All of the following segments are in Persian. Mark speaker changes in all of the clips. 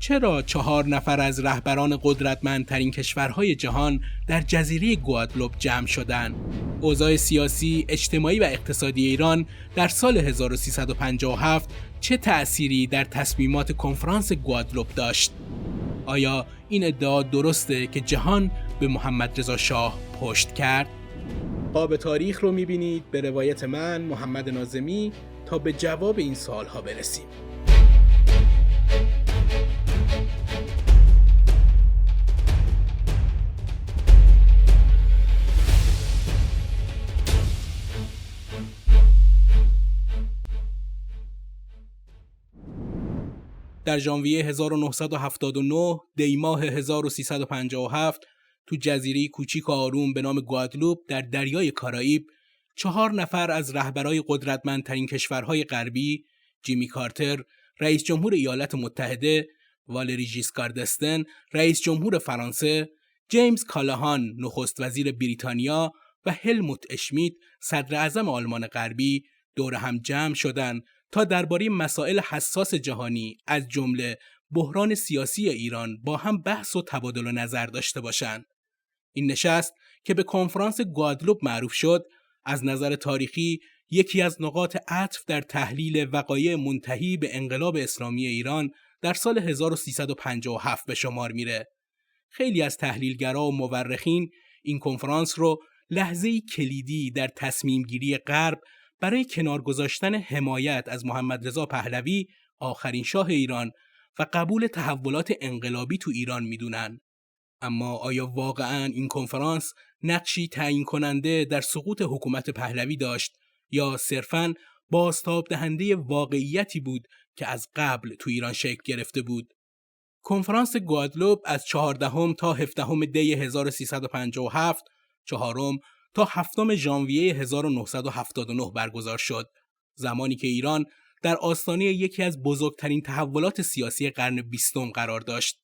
Speaker 1: چرا 4 نفر از رهبران قدرتمندترین کشورهای جهان در جزیره گوادلوپ جمع شدند؟ اوضاع سیاسی، اجتماعی و اقتصادی ایران در سال 1357 چه تأثیری در تصمیمات کنفرانس گوادلوپ داشت؟ آیا این ادعا درسته که جهان به محمد رضا شاه پشت کرد؟ قاب تاریخ رو می‌بینید به روایت من محمد ناظمی تا به جواب این سوال‌ها برسیم. در ژانویه 1979 دی‌ماه 1357 تو جزیره کوچیک و آروم به نام گوادلوپ در دریای کارائیب 4 نفر از رهبرای قدرتمندترین کشورهای غربی، جیمی کارتر، رئیس جمهور ایالات متحده، والری ژیسکار دستن، رئیس جمهور فرانسه، جیمز کالاهان، نخست وزیر بریتانیا و هلموت اشمیت، صدر اعظم آلمان غربی، دور هم جمع شدند تا درباره مسائل حساس جهانی از جمله بحران سیاسی ایران با هم بحث و تبادل نظر داشته باشند. این نشست که به کنفرانس گوادلوپ معروف شد، از نظر تاریخی یکی از نقاط عطف در تحلیل وقایع منتهی به انقلاب اسلامی ایران در سال 1357 به شمار میره. خیلی از تحلیلگرا و مورخین این کنفرانس رو لحظه‌ای کلیدی در تصمیم گیری غرب برای کنار گذاشتن حمایت از محمد رضا پهلوی، آخرین شاه ایران، و قبول تحولات انقلابی تو ایران میدونن. اما آیا واقعاً این کنفرانس نقشی تعیین کننده در سقوط حکومت پهلوی داشت یا صرفاً بازتاب دهنده واقعیتی بود که از قبل تو ایران شکل گرفته بود؟ کنفرانس گوادلوپ از 14 تا 17 دی 1357، 4 تا 7 ژانویه 1979 برگزار شد، زمانی که ایران در آستانه یکی از بزرگترین تحولات سیاسی قرن 20 قرار داشت.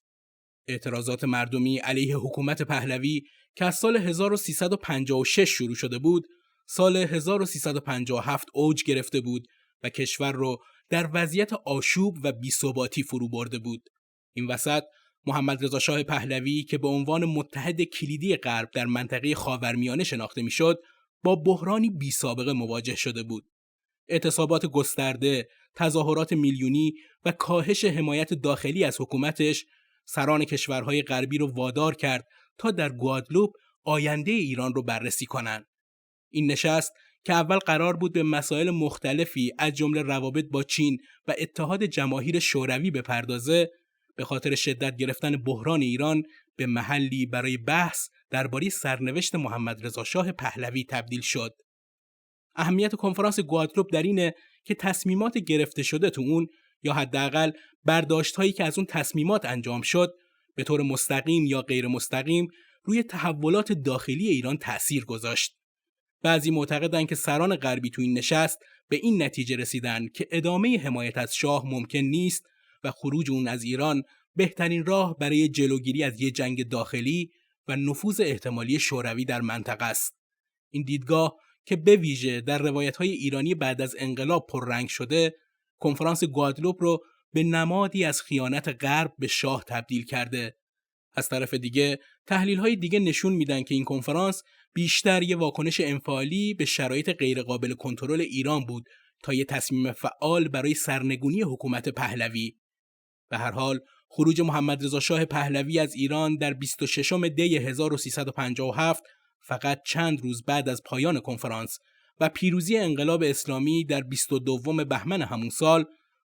Speaker 1: اعتراضات مردمی علیه حکومت پهلوی که از سال 1356 شروع شده بود، سال 1357 اوج گرفته بود و کشور رو در وضعیت آشوب و بی‌ثباتی فرو برده بود. این وسط محمد رضا شاه پهلوی که به عنوان متحد کلیدی غرب در منطقه خاورمیانه شناخته میشد، با بحرانی بی‌سابقه مواجه شده بود. اعتصابات گسترده، تظاهرات میلیونی و کاهش حمایت داخلی از حکومتش سران کشورهای غربی رو وادار کرد تا در گوادلوپ آینده ایران رو بررسی کنند. این نشست که اول قرار بود به مسائل مختلفی از جمله روابط با چین و اتحاد جماهیر شوروی بپردازه، به خاطر شدت گرفتن بحران ایران به محلی برای بحث درباره سرنوشت محمد رضا شاه پهلوی تبدیل شد. اهمیت کنفرانس گوادلوپ در اینه که تصمیمات گرفته شده تو اون یا حداقل برداشت‌هایی که از اون تصمیمات انجام شد به طور مستقیم یا غیر مستقیم روی تحولات داخلی ایران تأثیر گذاشت. بعضی معتقدن که سران غربی تو این نشست به این نتیجه رسیدن که ادامه حمایت از شاه ممکن نیست و خروج اون از ایران بهترین راه برای جلوگیری از یک جنگ داخلی و نفوذ احتمالی شوروی در منطقه است. این دیدگاه که به ویژه در روایت‌های ایرانی بعد از انقلاب پررنگ شده، کنفرانس گوادلوپ رو به نمادی از خیانت غرب به شاه تبدیل کرده. از طرف دیگه تحلیل‌های دیگه نشون میدن که این کنفرانس بیشتر یه واکنش انفعالی به شرایط غیرقابل کنترل ایران بود تا یه تصمیم فعال برای سرنگونی حکومت پهلوی. به هر حال خروج محمد رضا شاه پهلوی از ایران در 26 دی 1357 فقط چند روز بعد از پایان کنفرانس و پیروزی انقلاب اسلامی در 22 بهمن همون سال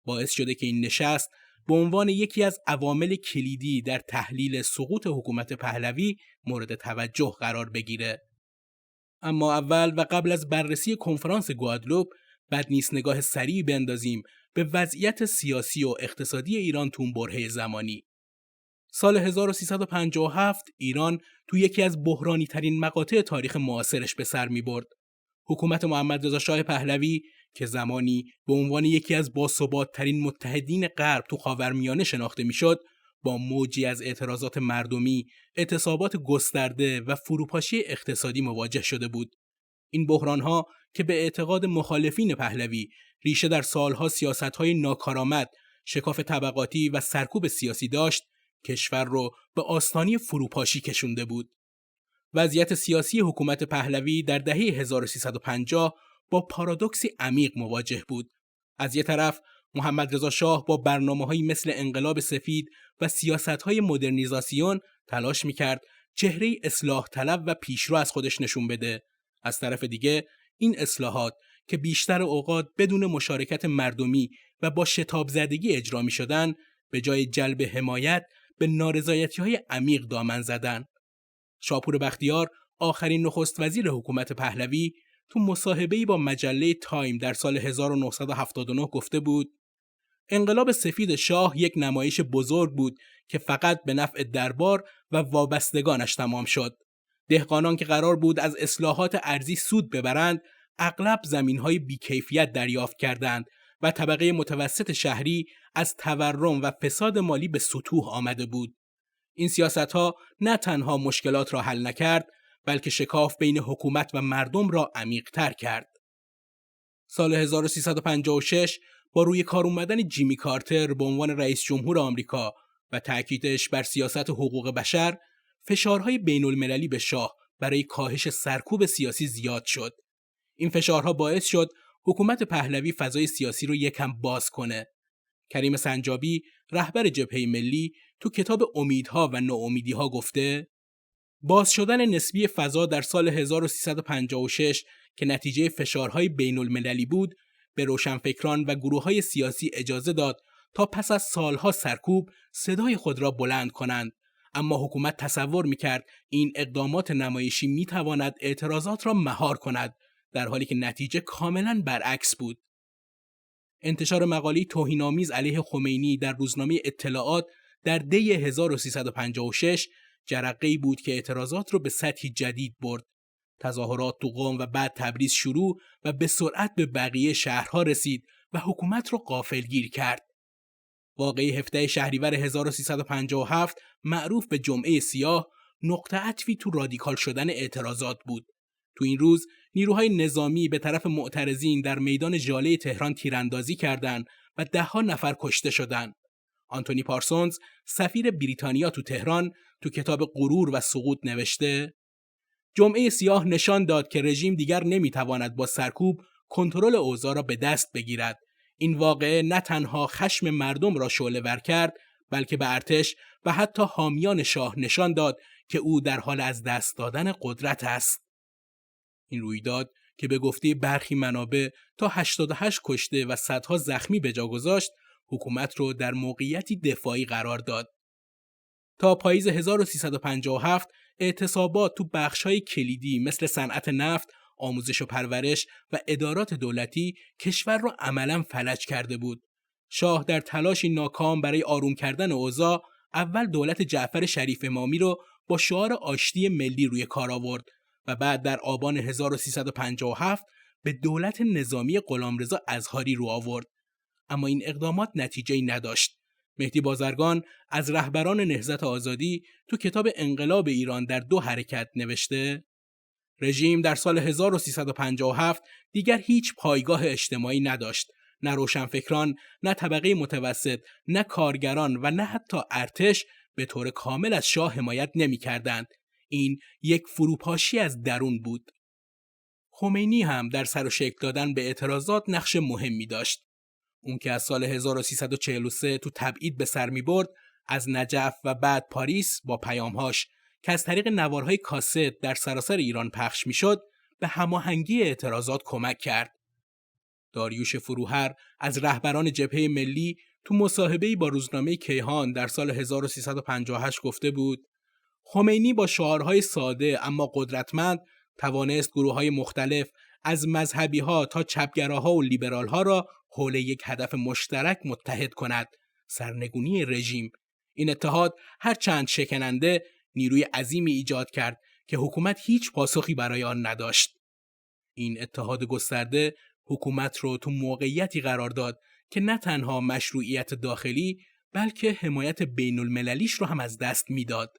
Speaker 1: باعث شده که این نشست به عنوان یکی از عوامل کلیدی در تحلیل سقوط حکومت پهلوی مورد توجه قرار بگیره. اما اول و قبل از بررسی کنفرانس گوادلوپ بد نیست نگاه سریعی بندازیم به وضعیت سیاسی و اقتصادی ایران تو اون برهه زمانی. سال 1357 ایران تو یکی از بحرانی ترین مقاطع تاریخ معاصرش به سر می برد. حکومت محمد رضا شاه پهلوی که زمانی به عنوان یکی از باثبات‌ترین متحدین غرب تو خاورمیانه شناخته میشد، با موجی از اعتراضات مردمی، اعتصابات گسترده و فروپاشی اقتصادی مواجه شده بود. این بحران‌ها که به اعتقاد مخالفین پهلوی ریشه در سالها سیاست‌های ناکارآمد، شکاف طبقاتی و سرکوب سیاسی داشت، کشور رو به آستانه فروپاشی کشونده بود. وضعیت سیاسی حکومت پهلوی در دهه 1350 با پارادوکسی عمیق مواجه بود. از یک طرف محمد رضا شاه با برنامه‌هایی مثل انقلاب سفید و سیاست‌های مدرنیزاسیون تلاش می‌کرد چهره اصلاح طلب و پیشرو از خودش نشون بده. از طرف دیگه این اصلاحات که بیشتر اوقات بدون مشارکت مردمی و با شتاب زدگی اجرا می‌شدن، به جای جلب حمایت به نارضایتی‌های عمیق دامن زدن. شاپور بختیار، آخرین نخست وزیر حکومت پهلوی، تو مصاحبه‌ای با مجله تایم در سال 1979 گفته بود: انقلاب سفید شاه یک نمایش بزرگ بود که فقط به نفع دربار و وابستگانش تمام شد. دهقانان که قرار بود از اصلاحات ارضی سود ببرند، اغلب زمین‌های بیکیفیت دریافت کردند و طبقه متوسط شهری از تورم و فساد مالی به سطوح آمده بود. این سیاست‌ها نه تنها مشکلات را حل نکرد، بلکه شکاف بین حکومت و مردم را عمیق‌تر کرد. سال 1356 با روی کار اومدن جیمی کارتر به عنوان رئیس جمهور آمریکا و تأکیدش بر سیاست حقوق بشر، فشارهای بین‌المللی به شاه برای کاهش سرکوب سیاسی زیاد شد. این فشارها باعث شد حکومت پهلوی فضای سیاسی رو یکم باز کنه. کریم سنجابی، رهبر جبهه ملی، تو کتاب امیدها و ناامیدی‌ها گفته: باز شدن نسبی فضا در سال 1356 که نتیجه فشارهای بین‌المللی بود، به روشنفکران و گروه‌های سیاسی اجازه داد تا پس از سالها سرکوب صدای خود را بلند کنند. اما حکومت تصور می‌کرد این اقدامات نمایشی می‌تواند اعتراضات را مهار کند، در حالی که نتیجه کاملاً برعکس بود. انتشار مقاله توهین‌آمیز علیه خمینی در روزنامه اطلاعات در دی 1356 جرقه‌ای بود که اعتراضات را به سطحی جدید برد. تظاهرات تو قم و بعد تبریز شروع و به سرعت به بقیه شهرها رسید و حکومت را غافلگیر کرد. واقعه 17 شهریور 1357 معروف به جمعه سیاه، نقطه عطفی تو رادیکال شدن اعتراضات بود. تو این روز نیروهای نظامی به طرف معترضین در میدان ژاله تهران تیراندازی کردند و ده‌ها نفر کشته شدند. آنتونی پارسونز، سفیر بریتانیا تو تهران، تو کتاب غرور و سقوط نوشته: جمعه سیاه نشان داد که رژیم دیگر نمیتواند با سرکوب کنترل اوضاع را به دست بگیرد. این واقعه نه تنها خشم مردم را شعله‌ور کرد، بلکه به ارتش و حتی حامیان شاه نشان داد که او در حال از دست دادن قدرت است. این رویداد که به گفته برخی منابع تا 88 کشته و صدها زخمی به جا گذاشت، حکومت رو در موقعیتی دفاعی قرار داد. تا پاییز 1357 اعتصابات تو بخش‌های کلیدی مثل صنعت نفت، آموزش و پرورش و ادارات دولتی کشور را عملاً فلج کرده بود. شاه در تلاشی ناکام برای آروم کردن اوضاع، اول دولت جعفر شریف امامی رو با شعار آشتی ملی روی کار آورد و بعد در آبان 1357 به دولت نظامی غلامرضا اظهاری رو آورد. اما این اقدامات نتیجه‌ای نداشت. مهدی بازرگان از رهبران نهضت آزادی تو کتاب انقلاب ایران در 2 حرکت نوشته: رژیم در سال 1357 دیگر هیچ پایگاه اجتماعی نداشت. نه روشنفکران، نه طبقه متوسط، نه کارگران و نه حتی ارتش به طور کامل از شاه حمایت نمی‌کردند. این یک فروپاشی از درون بود. خمینی هم در سر و شکل دادن به اعتراضات نقش مهمی داشت. اون که از سال 1343 تو تبعید به سر می‌برد، از نجف و بعد پاریس با پیام‌هاش که از طریق نوارهای کاست در سراسر ایران پخش می‌شد، به هماهنگی اعتراضات کمک کرد. داریوش فروهر از رهبران جبهه ملی تو مصاحبه‌ای با روزنامه کیهان در سال 1358 گفته بود: خمینی با شعارهای ساده اما قدرتمند توانست گروه‌های مختلف از مذهبی‌ها تا چپگراها و لیبرال‌ها را حول یک هدف مشترک متحد کند: سرنگونی رژیم. این اتحاد هرچند شکننده، نیروی عظیمی ایجاد کرد که حکومت هیچ پاسخی برای آن نداشت. این اتحاد گسترده حکومت رو تو موقعیتی قرار داد که نه تنها مشروعیت داخلی، بلکه حمایت بین‌المللیش رو هم از دست میداد.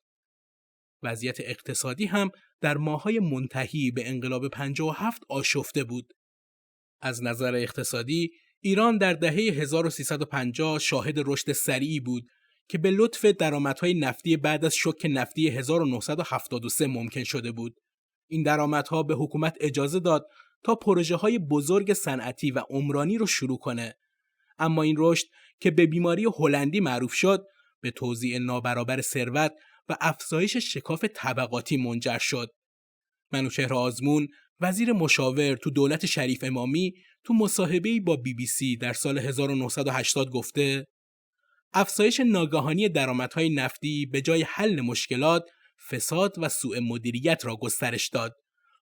Speaker 1: وضعیت اقتصادی هم در ماه‌های منتهی به انقلاب 57 آشفته بود. از نظر اقتصادی ایران در دهه 1350 شاهد رشد سریعی بود که به لطف درآمدهای نفتی بعد از شوک نفتی 1973 ممکن شده بود. این درآمدها به حکومت اجازه داد تا پروژه‌های بزرگ صنعتی و عمرانی رو شروع کنه. اما این رشد که به بیماری هلندی معروف شد، به توزیع نابرابر ثروت و افزایش شکاف طبقاتی منجر شد. منوچهر آزمون، وزیر مشاور تو دولت شریف امامی، تو مصاحبه‌ای با BBC در سال 1980 گفته: افزایش ناگهانی درآمدهای نفتی به جای حل مشکلات، فساد و سوء مدیریت را گسترش داد.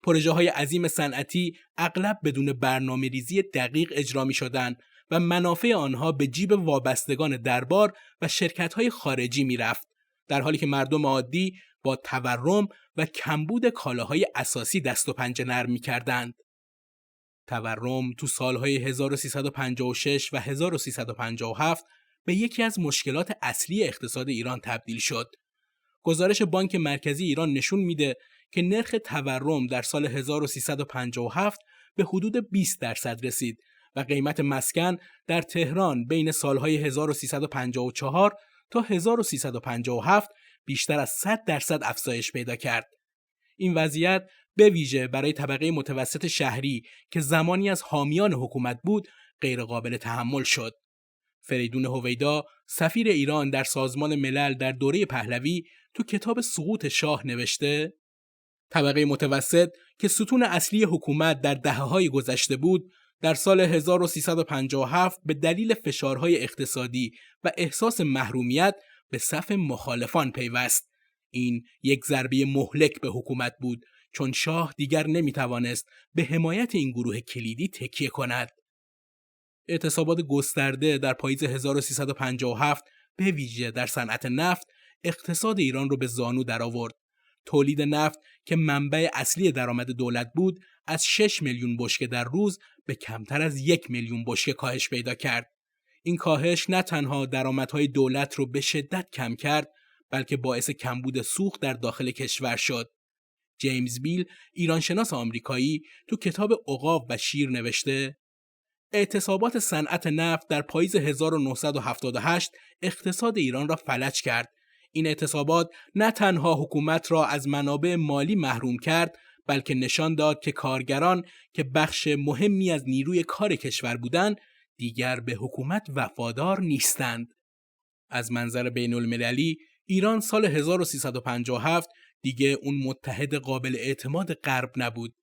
Speaker 1: پروژه‌های عظیم صنعتی اغلب بدون برنامه‌ریزی دقیق اجرا می‌شدند و منافع آنها به جیب وابستگان دربار و شرکت‌های خارجی می‌رفت، در حالی که مردم عادی با تورم و کمبود کالاهای اساسی دست و پنجه نرم می‌کردند. تورم تو سالهای 1356 و 1357 به یکی از مشکلات اصلی اقتصاد ایران تبدیل شد. گزارش بانک مرکزی ایران نشون میده که نرخ تورم در سال 1357 به حدود 20% رسید و قیمت مسکن در تهران بین سالهای 1354 تا 1357 بیشتر از 100% افزایش پیدا کرد. این وضعیت به ویژه برای طبقه متوسط شهری که زمانی از حامیان حکومت بود غیرقابل تحمل شد. فریدون هویدا، سفیر ایران در سازمان ملل در دوره پهلوی، تو کتاب سقوط شاه نوشته: طبقه متوسط که ستون اصلی حکومت در دهه‌های گذشته بود، در سال 1357 به دلیل فشارهای اقتصادی و احساس محرومیت به صف مخالفان پیوست. این یک ضربه مهلک به حکومت بود، چون شاه دیگر نمیتوانست به حمایت این گروه کلیدی تکیه کند. اعتصابات گسترده در پاییز 1357 به ویژه در صنعت نفت اقتصاد ایران رو به زانو درآورد. تولید نفت که منبع اصلی درآمد دولت بود، از 6 میلیون بشکه در روز به کمتر از 1 میلیون بشکه کاهش پیدا کرد. این کاهش نه تنها درآمدهای دولت رو به شدت کم کرد، بلکه باعث کمبود سوخت در داخل کشور شد. جیمز بیل، ایرانشناس آمریکایی، تو کتاب عقاب و شیر نوشته: اعتصابات صنعت نفت در پاییز 1978 اقتصاد ایران را فلج کرد. این اعتصابات نه تنها حکومت را از منابع مالی محروم کرد، بلکه نشان داد که کارگران که بخش مهمی از نیروی کار کشور بودند، دیگر به حکومت وفادار نیستند. از منظر بین المللی، ایران سال 1357 دیگه اون متحد قابل اعتماد غرب نبود.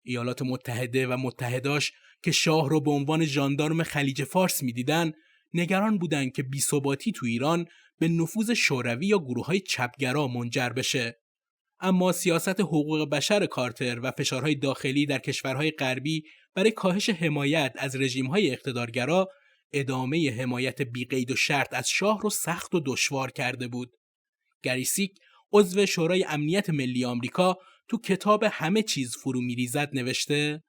Speaker 1: ایالات متحده و متحداش که شاه رو به عنوان ژاندارم خلیج فارس می‌دیدن، نگران بودند که بی‌ثباتی تو ایران به نفوذ شوروی یا گروه‌های چپگرا منجر بشه. اما سیاست حقوق بشر کارتر و فشارهای داخلی در کشورهای غربی برای کاهش حمایت از رژیم‌های اقتدارگرا، ادامه حمایت بی‌قید و شرط از شاه رو سخت و دشوار کرده بود. گری سیک، عضو شورای امنیت ملی آمریکا، تو کتاب همه چیز فرو میریزد نوشته: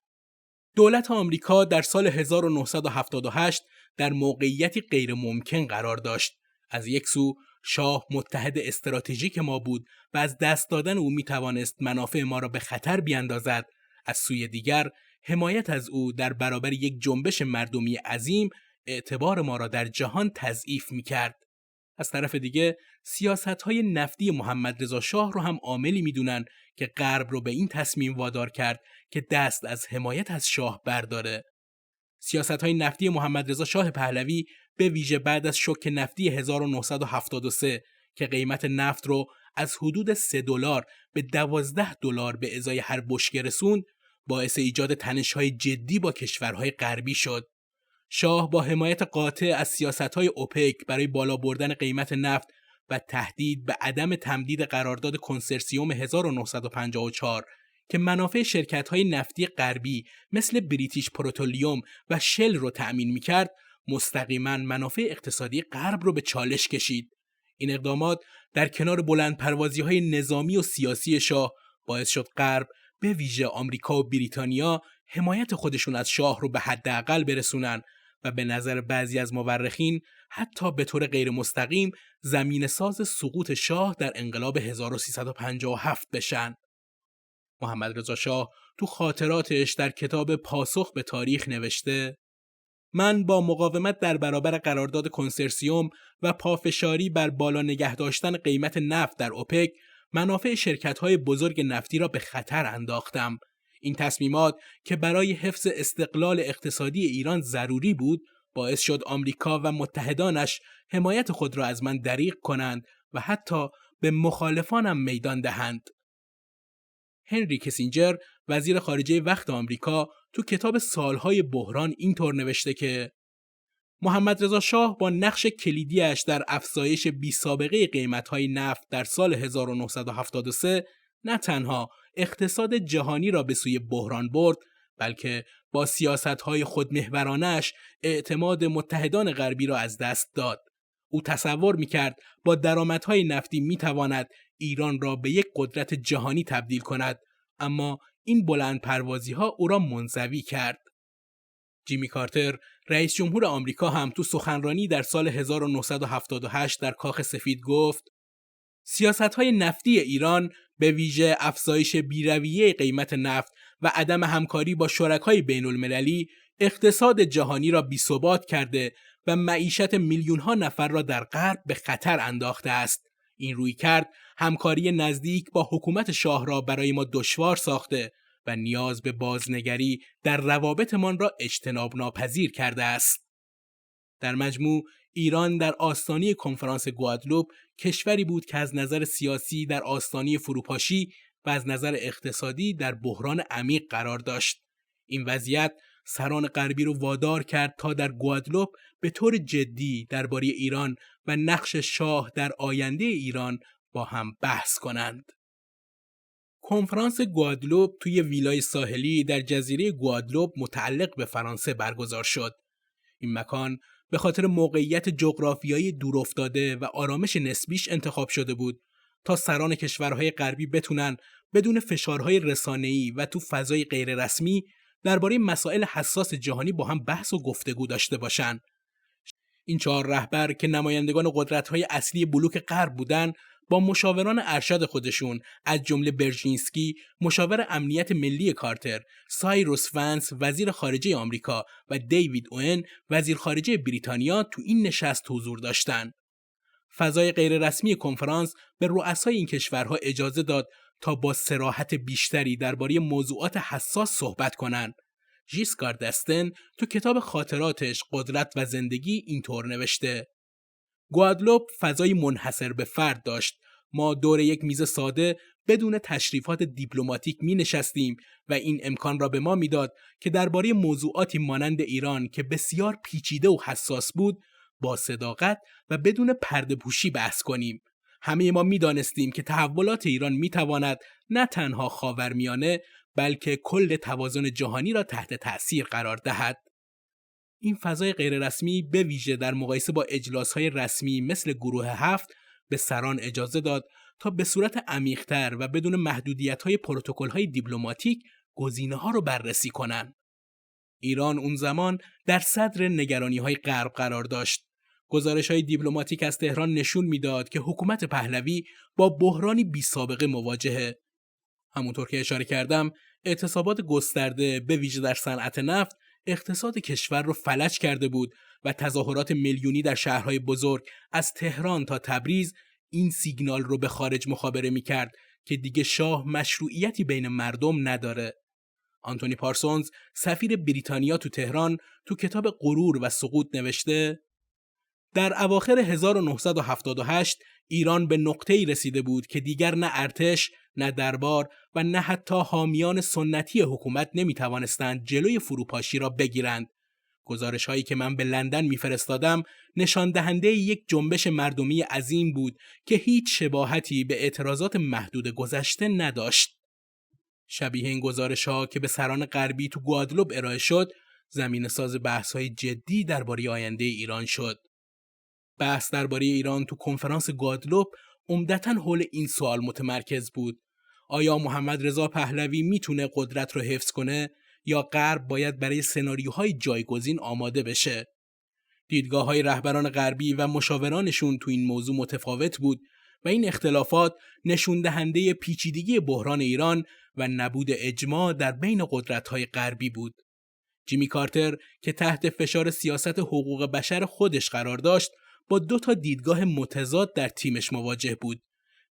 Speaker 1: دولت آمریکا در سال 1978 در موقعیتی غیر ممکن قرار داشت. از یک سو شاه متحد استراتژیک ما بود و از دست دادن او می توانست منافع ما را به خطر بیاندازد. از سوی دیگر حمایت از او در برابر یک جنبش مردمی عظیم اعتبار ما را در جهان تضعیف می کرد. از طرف دیگه سیاست‌های نفتی محمد رضا شاه رو هم عاملی میدونن که غرب رو به این تصمیم وادار کرد که دست از حمایت از شاه برداره. سیاست‌های نفتی محمد رضا شاه پهلوی به ویژه بعد از شوک نفتی 1973 که قیمت نفت رو از حدود $3 به $12 به ازای هر بشکه رسوند، باعث ایجاد تنش‌های جدی با کشورهای غربی شد. شاه با حمایت قاطع از سیاست‌های اوپک برای بالا بردن قیمت نفت و تهدید به عدم تمدید قرارداد کنسرسیوم 1954 که منافع شرکت‌های نفتی غربی مثل بریتیش پترولیوم و شل رو تأمین می‌کرد، مستقیما منافع اقتصادی غرب رو به چالش کشید. این اقدامات در کنار بلندپروازی‌های نظامی و سیاسی شاه باعث شد غرب، به ویژه آمریکا و بریتانیا، حمایت خودشون از شاه رو به حداقل برسونن و به نظر بعضی از مورخین حتی به طور غیر مستقیم زمین ساز سقوط شاه در انقلاب 1357 بشن. محمد رضا شاه تو خاطراتش در کتاب پاسخ به تاریخ نوشته: من با مقاومت در برابر قرارداد کنسرسیوم و پافشاری بر بالا نگه داشتن قیمت نفت در اوپک، منافع شرکت‌های بزرگ نفتی را به خطر انداختم. این تصمیمات که برای حفظ استقلال اقتصادی ایران ضروری بود، باعث شد آمریکا و متحدانش حمایت خود را از من دریغ کنند و حتی به مخالفانم میدان دهند. هنری کیسینجر، وزیر خارجه وقت آمریکا، تو کتاب سالهای بحران اینطور نوشته که محمد رضا شاه با نقش کلیدیش در افزایش بی‌سابقه قیمت‌های نفت در سال 1973 نه تنها اقتصاد جهانی را به سوی بحران برد، بلکه با سیاست‌های خودمحورانه‌اش اعتماد متحدان غربی را از دست داد. او تصور می‌کرد با درآمدهای نفتی می‌تواند ایران را به یک قدرت جهانی تبدیل کند، اما این بلند پروازی‌ها او را منزوی کرد. جیمی کارتر، رئیس جمهور آمریکا، هم تو سخنرانی در سال 1978 در کاخ سفید گفت: سیاست‌های نفتی ایران به ویژه افزایش بی‌رویه قیمت نفت و عدم همکاری با شرکای بین‌المللی اقتصاد جهانی را بی‌ثبات کرده و معیشت میلیون‌ها نفر را در غرب به خطر انداخته است. این رویکرد همکاری نزدیک با حکومت شاه را برای ما دشوار ساخته و نیاز به بازنگری در روابطمان را اجتناب ناپذیر کرده است. در مجموع، ایران در آستانه کنفرانس گوادلوپ کشوری بود که از نظر سیاسی در آستانه فروپاشی و از نظر اقتصادی در بحران عمیق قرار داشت. این وضعیت سران غربی رو وادار کرد تا در گوادلوپ به طور جدی درباره ایران و نقش شاه در آینده ایران با هم بحث کنند. کنفرانس گوادلوپ توی ویلای ساحلی در جزیره گوادلوپ متعلق به فرانسه برگزار شد. این مکان به خاطر موقعیت جغرافیایی دورافتاده و آرامش نسبیش انتخاب شده بود تا سران کشورهای غربی بتونن بدون فشارهای رسانه‌ای و تو فضای غیررسمی درباره مسائل حساس جهانی با هم بحث و گفتگو داشته باشن. این 4 رهبر که نمایندگان قدرت‌های اصلی بلوک غرب بودن، با مشاوران ارشد خودشون از جمله برژینسکی، مشاور امنیت ملی کارتر، سایروس ونس، وزیر خارجه آمریکا، و دیوید اوئن، وزیر خارجه بریتانیا تو این نشست حضور داشتند. فضای غیررسمی کنفرانس به رؤسای این کشورها اجازه داد تا با صراحت بیشتری درباره موضوعات حساس صحبت کنند. ژیسکار دستن تو کتاب خاطراتش قدرت و زندگی اینطور نوشته: گوادلوپ فضای منحصر به فرد داشت. ما دور یک میز ساده بدون تشریفات دیپلماتیک می نشستیم و این امکان را به ما میداد که درباره موضوعاتی مانند ایران که بسیار پیچیده و حساس بود با صداقت و بدون پرده‌پوشی بحث کنیم. همه ما می دانستیم که تحولات ایران می تواند نه تنها خاورمیانه بلکه کل توازن جهانی را تحت تأثیر قرار دهد. این فضای غیررسمی به ویژه در مقایسه با اجلاس‌های رسمی مثل گروه 7 به سران اجازه داد تا به صورت عمیق‌تر و بدون محدودیت‌های پروتکل‌های دیپلماتیک گزینه‌ها رو بررسی کنند. ایران اون زمان در صدر نگرانی‌های غرب قرار داشت. گزارش‌های دیپلماتیک از تهران نشون میداد که حکومت پهلوی با بحرانی بی‌سابقه مواجهه. همونطور که اشاره کردم، اعتصابات گسترده به ویژه در صنعت نفت اقتصاد کشور رو فلج کرده بود و تظاهرات میلیونی در شهرهای بزرگ از تهران تا تبریز این سیگنال رو به خارج مخابره می‌کرد که دیگه شاه مشروعیتی بین مردم نداره. آنتونی پارسونز، سفیر بریتانیا تو تهران، تو کتاب غرور و سقوط نوشته: در اواخر 1978 ایران به نقطه‌ای رسیده بود که دیگر نه ارتش، نه دربار و نه حتی حامیان سنتی حکومت نمی‌توانستند جلوی فروپاشی را بگیرند. گزارش‌هایی که من به لندن می‌فرستادم نشان دهنده یک جنبش مردمی عظیم بود که هیچ شباهتی به اعتراضات محدود گذشته نداشت. شبیه این گزارش‌ها که به سران غربی تو گوادلوپ ارائه شد، زمینه‌ساز بحث‌های جدی درباره آینده ایران شد. بحث درباره ایران تو کنفرانس گوادلوپ عمدتاً حول این سوال متمرکز بود: آیا محمد رضا پهلوی میتونه قدرت رو حفظ کنه یا غرب باید برای سناریوهای جایگزین آماده بشه؟ دیدگاه‌های رهبران غربی و مشاورانشون تو این موضوع متفاوت بود و این اختلافات نشون دهنده پیچیدگی بحران ایران و نبود اجماع در بین قدرت‌های غربی بود. جیمی کارتر که تحت فشار سیاست حقوق بشر خودش قرار داشت، با 2 دیدگاه متضاد در تیمش مواجه بود.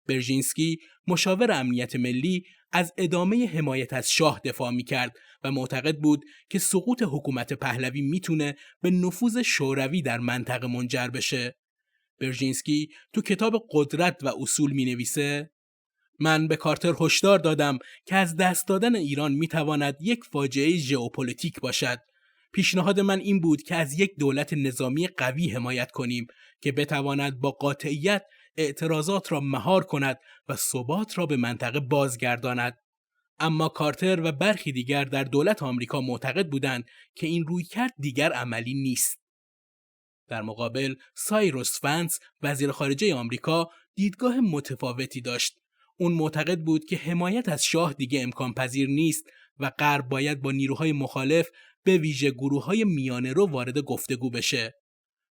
Speaker 1: برژینسکی، مشاور امنیت ملی، از ادامه حمایت از شاه دفاع می‌کرد و معتقد بود که سقوط حکومت پهلوی میتونه به نفوذ شوروی در منطقه منجر بشه. برژینسکی تو کتاب قدرت و اصول می‌نویسه: من به کارتر هشدار دادم که از دست دادن ایران میتواند یک فاجعه ژئوپلیتیک باشد. پیشنهاد من این بود که از یک دولت نظامی قوی حمایت کنیم که بتواند با قاطعیت اعتراضات را مهار کند و ثبات را به منطقه بازگرداند. اما کارتر و برخی دیگر در دولت آمریکا معتقد بودند که این رویکرد دیگر عملی نیست. در مقابل سایروس ونس، وزیر خارجه آمریکا، دیدگاه متفاوتی داشت. اون معتقد بود که حمایت از شاه دیگه امکان پذیر نیست و غرب باید با نیروهای مخالف، به ویژه گروه‌های میانه‌رو، وارد گفتگو بشه.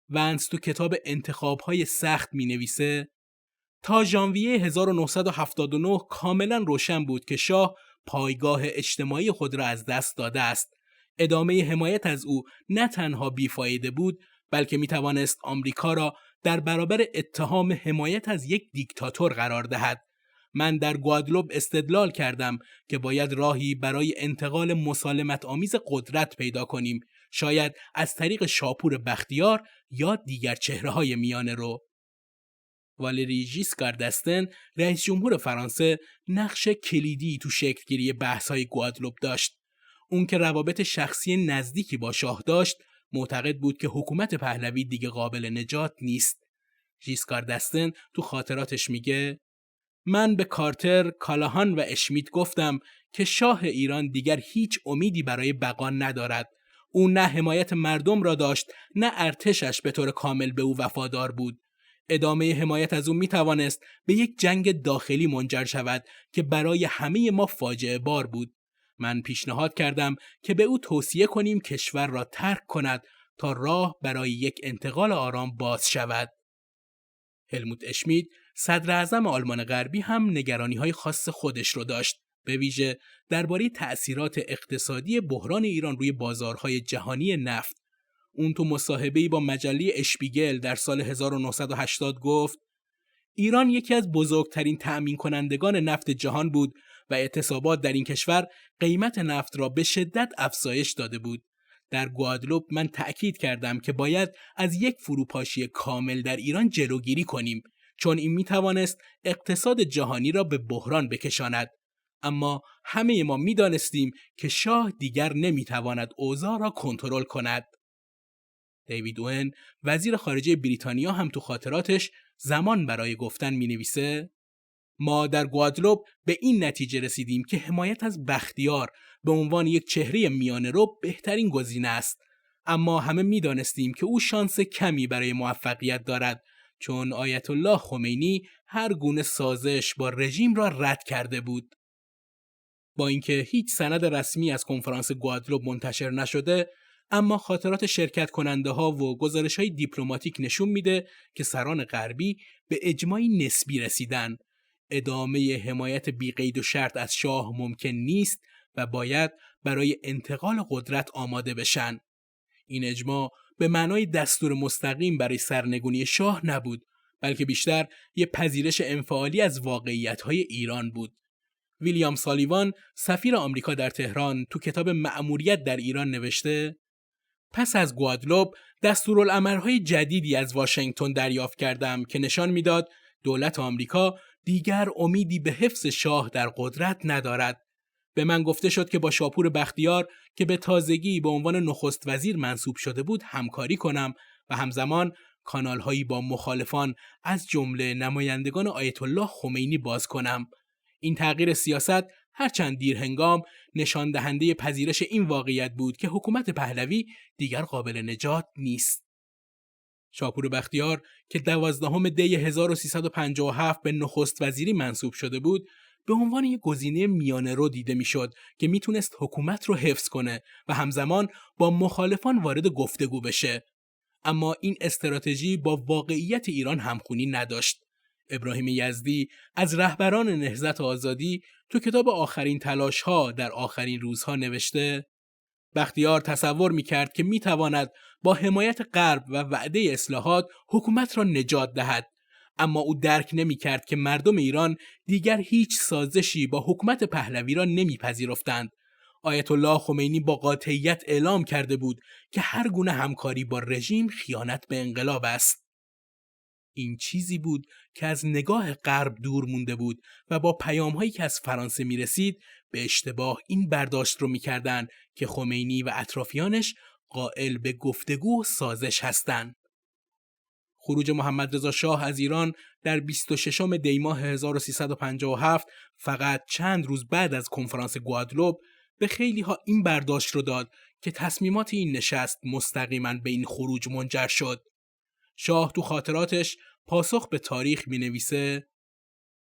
Speaker 1: ونس تو کتاب انتخاب‌های سخت می‌نویسه: تا ژانویه 1979 کاملا روشن بود که شاه پایگاه اجتماعی خود را از دست داده است. ادامه حمایت از او نه تنها بیفایده بود، بلکه می‌توانست آمریکا را در برابر اتهام حمایت از یک دیکتاتور قرار دهد. من در گوادلوپ استدلال کردم که باید راهی برای انتقال مسالمت آمیز قدرت پیدا کنیم، شاید از طریق شاپور بختیار یا دیگر چهره‌های میانه‌رو. والری ژیسکار دستن، رئیس جمهور فرانسه، نقش کلیدی تو شکلگیری بحث‌های گوادلوپ داشت. اون که روابط شخصی نزدیکی با شاه داشت، معتقد بود که حکومت پهلوی دیگه قابل نجات نیست. ژیسکار دستن تو خاطراتش میگه: من به کارتر، کالاهان و اشمیت گفتم که شاه ایران دیگر هیچ امیدی برای بقا ندارد. او نه حمایت مردم را داشت، نه ارتشش به طور کامل به او وفادار بود. ادامه حمایت از او می توانست به یک جنگ داخلی منجر شود که برای همه ما فاجعه بار بود. من پیشنهاد کردم که به او توصیه کنیم کشور را ترک کند تا راه برای یک انتقال آرام باز شود. هلموت اشمیت، صدر اعظم آلمان غربی، هم نگرانی‌های خاص خودش رو داشت، به ویژه درباره تأثیرات اقتصادی بحران ایران روی بازارهای جهانی نفت. اون تو مصاحبه‌ای با مجله اشپیگل در سال 1980 گفت: ایران یکی از بزرگترین تأمین کنندگان نفت جهان بود و اعتصابات در این کشور قیمت نفت را به شدت افزایش داده بود. در گوادلوپ من تأکید کردم که باید از یک فروپاشی کامل در ایران جلوگیری کنیم، چون این میتوانست اقتصاد جهانی را به بحران بکشاند. اما همه ما میدانستیم که شاه دیگر نمیتواند اوضاع را کنترل کند. دیوید اوین، وزیر خارجه بریتانیا، هم تو خاطراتش زمان برای گفتن مینویسه: ما در گوادلوپ به این نتیجه رسیدیم که حمایت از بختیار به عنوان یک چهره میانه‌رو بهترین گزینه است، اما همه میدانستیم که او شانس کمی برای موفقیت دارد، چون آیت الله خمینی هر گونه سازش با رژیم را رد کرده بود. با اینکه هیچ سند رسمی از کنفرانس گوادلوپ منتشر نشده، اما خاطرات شرکت کننده ها و گزارش های دیپلماتیک نشون میده که سران غربی به اجماعی نسبی رسیدن. ادامه حمایت بی قید و شرط از شاه ممکن نیست و باید برای انتقال قدرت آماده بشن. این اجماع به معنای دستور مستقیم برای سرنگونی شاه نبود، بلکه بیشتر یک پذیرش انفعالی از واقعیت‌های ایران بود. ویلیام سالیوان، سفیر آمریکا در تهران، تو کتاب مأموریت در ایران نوشته: پس از گوادلوپ دستورالعمل‌های جدیدی از واشنگتن دریافت کردم که نشان میداد دولت آمریکا دیگر امیدی به حفظ شاه در قدرت ندارد. به من گفته شد که با شاپور بختیار که به تازگی به عنوان نخست وزیر منصوب شده بود همکاری کنم و همزمان کانال‌هایی با مخالفان از جمله نمایندگان آیت الله خمینی باز کنم. این تغییر سیاست هرچند دیر هنگام نشان دهنده پذیرش این واقعیت بود که حکومت پهلوی دیگر قابل نجات نیست. شاپور بختیار که 12 دی 1357 به نخست وزیری منصوب شده بود، به عنوان یک گزینه میانه‌رو دیده میشد که میتونست حکومت رو حفظ کنه و همزمان با مخالفان وارد گفتگو بشه. اما این استراتژی با واقعیت ایران همخوانی نداشت. ابراهیم یزدی از رهبران نهضت آزادی تو کتاب آخرین تلاش‌ها در آخرین روزها نوشته: بختیار تصور می‌کرد که می‌تواند با حمایت غرب و وعده اصلاحات حکومت را نجات دهد، اما او درک نمی‌کرد که مردم ایران دیگر هیچ سازشی با حکومت پهلوی را نمی‌پذیرفتند. آیت الله خمینی با قاطعیت اعلام کرده بود که هر گونه همکاری با رژیم خیانت به انقلاب است. این چیزی بود که از نگاه غرب دور مونده بود و با پیام‌هایی که از فرانسه می‌رسید به اشتباه این برداشت رو می‌کردند که خمینی و اطرافیانش قائل به گفتگو و سازش هستند. خروج محمد رضا شاه از ایران در 26 دی ماه 1357 فقط چند روز بعد از کنفرانس گوادلوپ به خیلی‌ها این برداشت رو داد که تصمیمات این نشست مستقیما به این خروج منجر شد. شاه تو خاطراتش پاسخ به تاریخ می‌نویسه: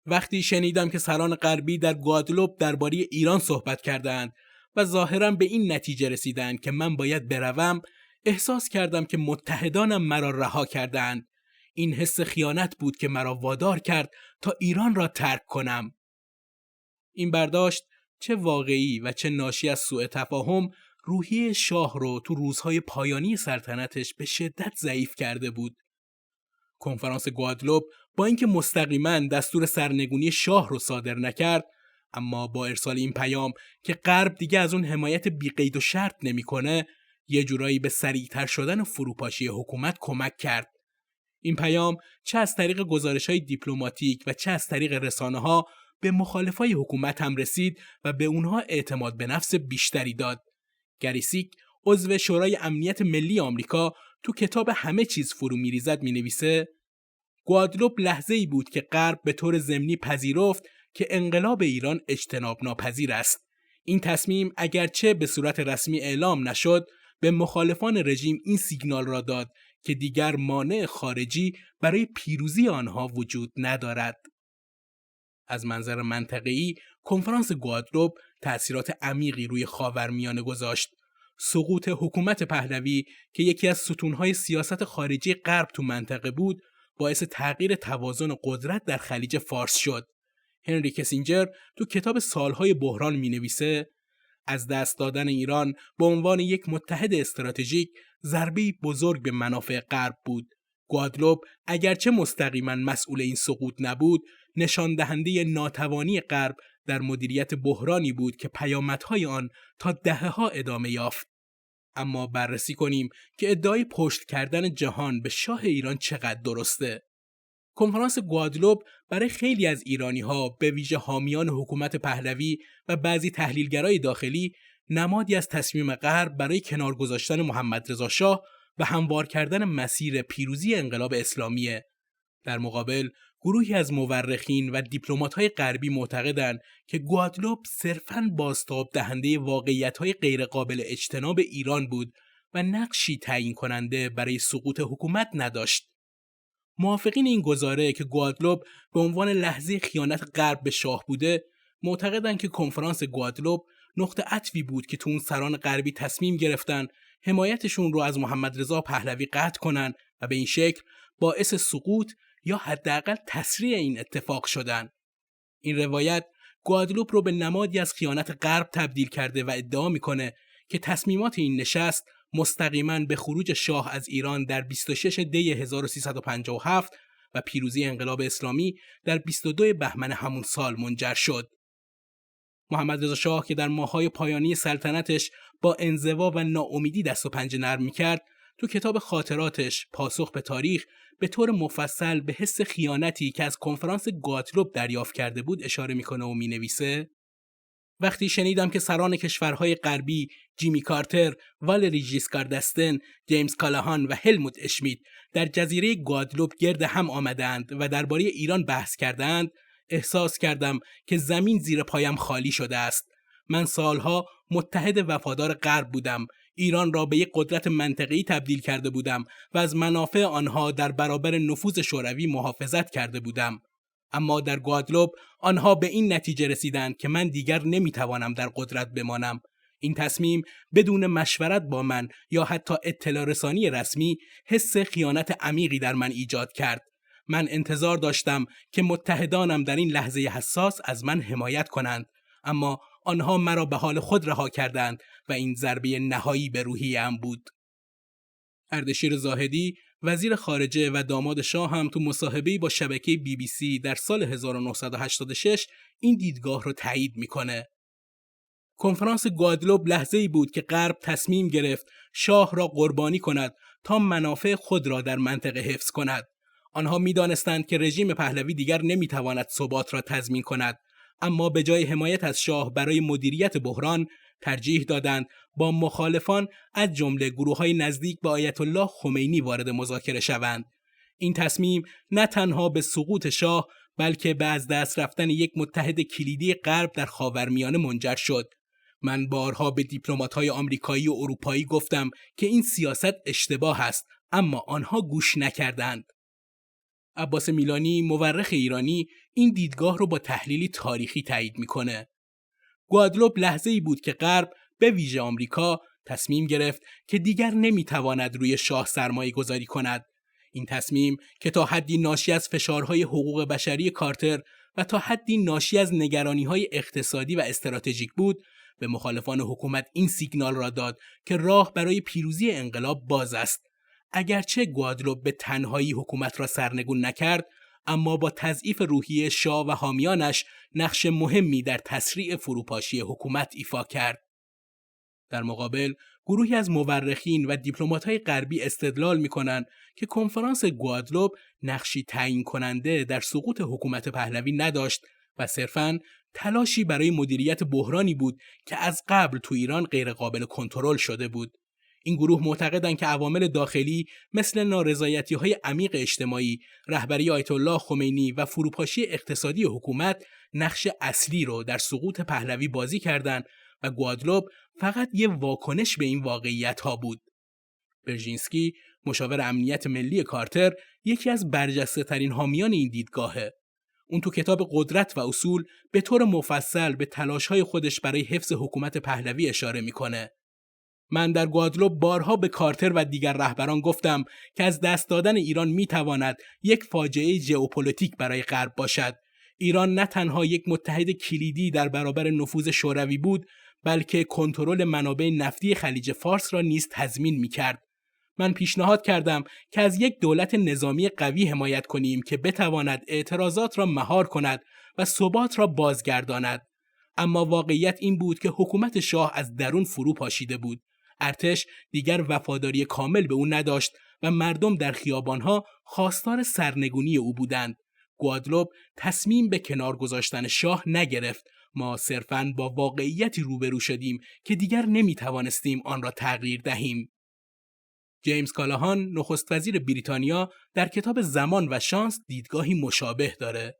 Speaker 1: وقتی شنیدم که سران غربی در گوادلوپ درباره ایران صحبت کردند و ظاهراً به این نتیجه رسیدند که من باید بروم، احساس کردم که متحدانم مرا رها کردند. این حس خیانت بود که مرا وادار کرد تا ایران را ترک کنم. این برداشت چه واقعی و چه ناشی از سوء تفاهم روحیه شاه رو تو روزهای پایانی سلطنتش به شدت ضعیف کرده بود. کنفرانس گوادلوپ با اینکه مستقیما دستور سرنگونی شاه رو صادر نکرد، اما با ارسال این پیام که غرب دیگه از اون حمایت بی قید و شرط نمیکنه، یه جورایی به سریعتر شدن فروپاشی حکومت کمک کرد. این پیام چه از طریق گزارش‌های دیپلماتیک و چه از طریق رسانه‌ها به مخالفای حکومت هم رسید و به اونها اعتماد به نفس بیشتری داد. گری سیک، عضو شورای امنیت ملی آمریکا، تو کتاب همه چیز فرو میریزد مینویسه: گوادلوپ لحظه‌ای بود که غرب به طور ضمنی پذیرفت که انقلاب ایران اجتناب ناپذیر است. این تصمیم اگرچه به صورت رسمی اعلام نشد، به مخالفان رژیم این سیگنال را داد که دیگر مانع خارجی برای پیروزی آنها وجود ندارد. از منظر منطقه‌ای، کنفرانس گوادلوپ تأثیرات عمیقی روی خاورمیانه گذاشت. سقوط حکومت پهلوی که یکی از ستونهای سیاست خارجی غرب تو منطقه بود، باعث تغییر توازن قدرت در خلیج فارس شد. هنری کسینجر تو کتاب سالهای بحران می‌نویسه: از دست دادن ایران به عنوان یک متحد استراتژیک ضربه‌ای بزرگ به منافع غرب بود. گوادلوپ اگرچه مستقیما مسئول این سقوط نبود، نشان دهنده ناتوانی غرب در مدیریت بحرانی بود که پیامدهای آن تا دهه‌ها ادامه یافت. اما بررسی کنیم که ادعای پشت کردن جهان به شاه ایران چقدر درسته. کنفرانس گوادلوپ برای خیلی از ایرانی‌ها، به ویژه حامیان حکومت پهلوی و بعضی تحلیلگرای داخلی، نمادی از تصمیم غرب برای کنار گذاشتن محمد رضا شاه و هموار کردن مسیر پیروزی انقلاب اسلامیه. در مقابل، گروهی از مورخین و دیپلمات‌های غربی معتقدند که گوادلوپ صرفاً بازتاب دهنده واقعیت‌های غیرقابل اجتناب ایران بود و نقشی تعیین کننده برای سقوط حکومت نداشت. موافقین این گزاره که گوادلوپ به عنوان لحظه خیانت غرب به شاه بوده، معتقدند که کنفرانس گوادلوپ نقطه عطفی بود که تو اون سران غربی تصمیم گرفتن حمایتشون رو از محمد رضا پهلوی قطع کنن و به این شکل باعث سقوط یا حداقل تسریع این اتفاق شدن. این روایت گوادلوپ رو به نمادی از خیانت غرب تبدیل کرده و ادعا میکنه که تصمیمات این نشست مستقیما به خروج شاه از ایران در 26 دی 1357 و پیروزی انقلاب اسلامی در 22 بهمن همون سال منجر شد. محمد رضا شاه که در ماه‌های پایانی سلطنتش با انزوا و ناامیدی دست و پنجه نرم می‌کرد، تو کتاب خاطراتش پاسخ به تاریخ به طور مفصل به حس خیانتی که از کنفرانس گوادلوپ دریافت کرده بود اشاره میکنه و مینویسه: وقتی شنیدم که سران کشورهای غربی جیمی کارتر، والری ژیسکار دستن، جیمز کالاهان و هلموت اشمیت در جزیره گوادلوپ گرد هم آمدند و درباره ایران بحث کردند، احساس کردم که زمین زیر پایم خالی شده است. من سالها متحد وفادار غرب بودم. ایران را به یک قدرت منطقه‌ای تبدیل کرده بودم و از منافع آنها در برابر نفوذ شوروی محافظت کرده بودم. اما در گوادلوپ آنها به این نتیجه رسیدند که من دیگر نمیتوانم در قدرت بمانم. این تصمیم بدون مشورت با من یا حتی اطلاع رسانی رسمی حس خیانت عمیقی در من ایجاد کرد. من انتظار داشتم که متحدانم در این لحظه حساس از من حمایت کنند، اما آنها مرا به حال خود رها کردند و این ضربه نهایی به روحیه‌ام بود. اردشیر زاهدی، وزیر خارجه و داماد شاه هم تو مصاحبه‌ای با شبکه BBC در سال 1986 این دیدگاه رو تایید میکنه. کنفرانس گوادلوپ لحظه‌ای بود که غرب تصمیم گرفت شاه را قربانی کند تا منافع خود را در منطقه حفظ کند. آنها می‌دانستند که رژیم پهلوی دیگر نمی‌تواند ثبات را تضمین کند، اما به جای حمایت از شاه برای مدیریت بحران ترجیح دادند با مخالفان از جمله گروه‌های نزدیک به آیت الله خمینی وارد مذاکره شوند. این تصمیم نه تنها به سقوط شاه بلکه به از دست رفتن یک متحد کلیدی غرب در خاورمیانه منجر شد. من بارها به دیپلمات‌های آمریکایی و اروپایی گفتم که این سیاست اشتباه است، اما آنها گوش نکردند. عباس میلانی، مورخ ایرانی، این دیدگاه رو با تحلیلی تاریخی تایید میکنه. گوادلوپ لحظه‌ای بود که غرب، به ویژه آمریکا، تصمیم گرفت که دیگر نمیتواند روی شاه سرمایه گذاری کند. این تصمیم که تا حدی ناشی از فشارهای حقوق بشری کارتر و تا حدی ناشی از نگرانی‌های اقتصادی و استراتژیک بود، به مخالفان حکومت این سیگنال را داد که راه برای پیروزی انقلاب باز است. اگرچه گوادلوپ به تنهایی حکومت را سرنگون نکرد، اما با تضعیف روحیه شاه و حامیانش نقش مهمی در تسریع فروپاشی حکومت ایفا کرد. در مقابل، گروهی از مورخین و دیپلمات‌های غربی استدلال می‌کنند که کنفرانس گوادلوپ نقشی تعیین کننده در سقوط حکومت پهلوی نداشت و صرفاً تلاشی برای مدیریت بحرانی بود که از قبل تو ایران غیرقابل کنترل شده بود. این گروه معتقدند که عوامل داخلی مثل نارضایتی‌های عمیق اجتماعی، رهبری آیت الله خمینی و فروپاشی اقتصادی حکومت نقش اصلی رو در سقوط پهلوی بازی کردند و گوادلوپ فقط یه واکنش به این واقعیت‌ها بود. برژینسکی، مشاور امنیت ملی کارتر، یکی از برجسته‌ترین حامیان این دیدگاهه. اون تو کتاب قدرت و اصول به طور مفصل به تلاش‌های خودش برای حفظ حکومت پهلوی اشاره می‌کنه. من در گوادلوپ بارها به کارتر و دیگر رهبران گفتم که از دست دادن ایران میتواند یک فاجعه ژئوپلیتیک برای غرب باشد. ایران نه تنها یک متحد کلیدی در برابر نفوذ شوروی بود، بلکه کنترل منابع نفتی خلیج فارس را نیز تضمین میکرد. من پیشنهاد کردم که از یک دولت نظامی قوی حمایت کنیم که بتواند اعتراضات را مهار کند و ثبات را بازگرداند. اما واقعیت این بود که حکومت شاه از درون فرو پاشیده بود. ارتش دیگر وفاداری کامل به او نداشت و مردم در خیابانها خواستار سرنگونی او بودند. گوادلوپ تصمیم به کنار گذاشتن شاه نگرفت. ما صرفاً با واقعیتی روبرو شدیم که دیگر نمیتوانستیم آن را تغییر دهیم. جیمز کالاهان، نخست وزیر بریتانیا، در کتاب زمان و شانس دیدگاهی مشابه داره.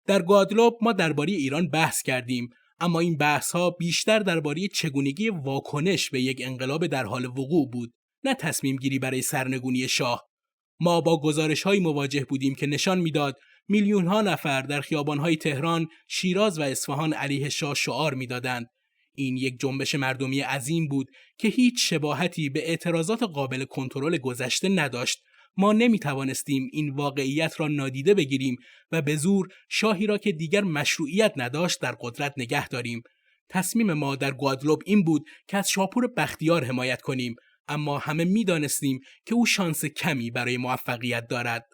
Speaker 1: در گوادلوپ ما درباره ایران بحث کردیم، اما این بحث‌ها بیشتر درباره چگونگی واکنش به یک انقلاب در حال وقوع بود، نه تصمیم گیری برای سرنگونی شاه. ما با گزارش‌هایی مواجه بودیم که نشان می‌داد میلیون‌ها نفر در خیابان‌های تهران، شیراز و اصفهان علیه شاه شعار می‌دادند. این یک جنبش مردمی عظیم بود که هیچ شباهتی به اعتراضات قابل کنترل گذشته نداشت. ما نمی‌توانستیم این واقعیت را نادیده بگیریم و به زور شاهی را که دیگر مشروعیت نداشت در قدرت نگه داریم. تصمیم ما در گوادلوپ این بود که از شاپور بختیار حمایت کنیم، اما همه می‌دانستیم که او شانس کمی برای موفقیت دارد.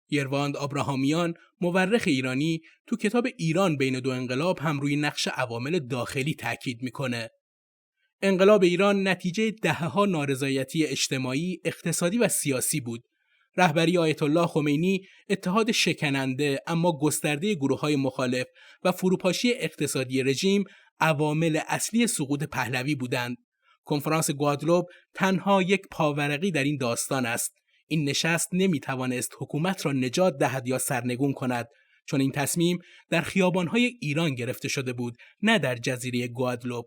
Speaker 1: یرواند آبراهامیان، مورخ ایرانی، تو کتاب ایران بین دو انقلاب هم روی نقش عوامل داخلی تاکید میکنه. انقلاب ایران نتیجه دهه‌ها نارضایتی اجتماعی، اقتصادی و سیاسی بود. رهبری آیت الله خمینی، اتحاد شکننده اما گسترده گروه‌های مخالف و فروپاشی اقتصادی رژیم عوامل اصلی سقوط پهلوی بودند. کنفرانس گوادلوپ تنها یک پاورقی در این داستان است. این نشست نمیتوانست حکومت را نجات دهد یا سرنگون کند، چون این تصمیم در خیابان‌های ایران گرفته شده بود، نه در جزیره گوادلوپ.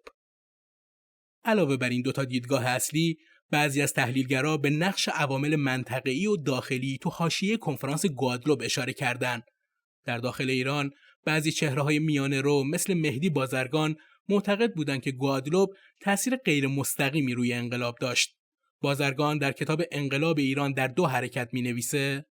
Speaker 1: علاوه بر این دوتا دیدگاه اصلی، بعضی از تحلیلگرا به نقش عوامل منطقه‌ای و داخلی تو حاشیه کنفرانس گوادلوپ اشاره کردند. در داخل ایران، بعضی چهره‌های میانه‌رو مثل مهدی بازرگان معتقد بودند که گوادلوپ تأثیر غیر مستقیمی روی انقلاب داشت. بازرگان در کتاب انقلاب ایران در 2 حرکت می‌نویسه: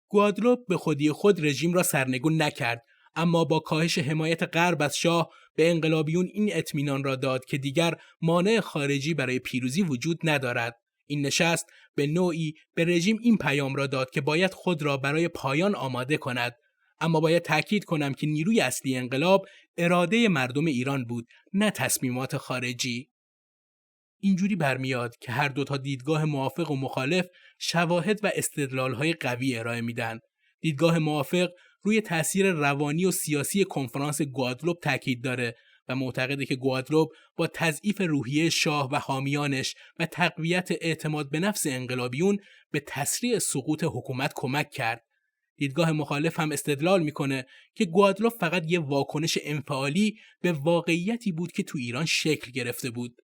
Speaker 1: گوادلوپ به خودی خود رژیم را سرنگون نکرد، اما با کاهش حمایت غرب از شاه به انقلابیون این اطمینان را داد که دیگر مانع خارجی برای پیروزی وجود ندارد. این نشست به نوعی به رژیم این پیام را داد که باید خود را برای پایان آماده کند. اما باید تأکید کنم که نیروی اصلی انقلاب اراده مردم ایران بود، نه تصمیمات خارجی. اینجوری برمیاد که هر دو تا دیدگاه موافق و مخالف شواهد و استدلال‌های قوی ارائه میدن. دیدگاه موافق روی تأثیر روانی و سیاسی کنفرانس گوادلوپ تاکید داره و معتقده که گوادلوپ با تضعیف روحیه شاه و حامیانش و تقویت اعتماد به نفس انقلابیون به تسریع سقوط حکومت کمک کرد. دیدگاه مخالف هم استدلال میکنه که گوادلوپ فقط یه واکنش انفعالی به واقعیتی بود که تو ایران شکل گرفته بود.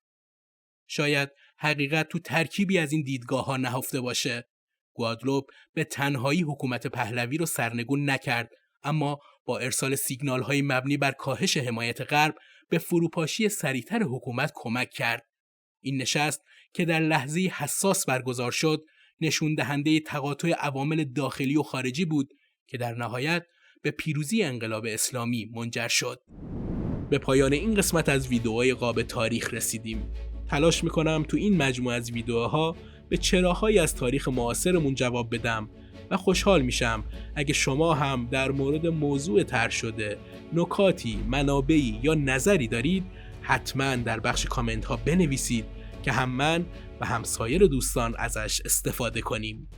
Speaker 1: شاید حقیقت تو ترکیبی از این دیدگاه ها نهفته باشه. گوادلوپ به تنهایی حکومت پهلوی رو سرنگون نکرد، اما با ارسال سیگنال های مبنی بر کاهش حمایت غرب به فروپاشی سریعتر حکومت کمک کرد. این نشست که در لحظه حساس برگزار شد، نشون دهنده تقاطع عوامل داخلی و خارجی بود که در نهایت به پیروزی انقلاب اسلامی منجر شد. به پایان این قسمت از ویدئوهای قاب تاریخ رسیدیم. تلاش میکنم تو این مجموعه از ویدئوها به چراهایی از تاریخ معاصرمون جواب بدم و خوشحال میشم اگه شما هم در مورد موضوع طرح شده نکاتی، منابعی یا نظری دارید، حتما در بخش کامنت ها بنویسید که هم من و هم سایر دوستان ازش استفاده کنیم.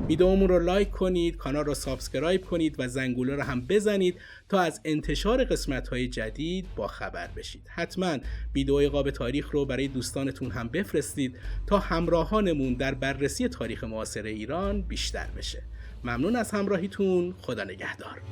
Speaker 1: ویدئومون رو لایک کنید، کانال رو سابسکرایب کنید و زنگوله رو هم بزنید تا از انتشار قسمت‌های جدید با خبر بشید. حتما ویدئوی قاب تاریخ رو برای دوستانتون هم بفرستید تا همراهانمون در بررسی تاریخ معاصر ایران بیشتر بشه. ممنون از همراهیتون. خدا نگهدار.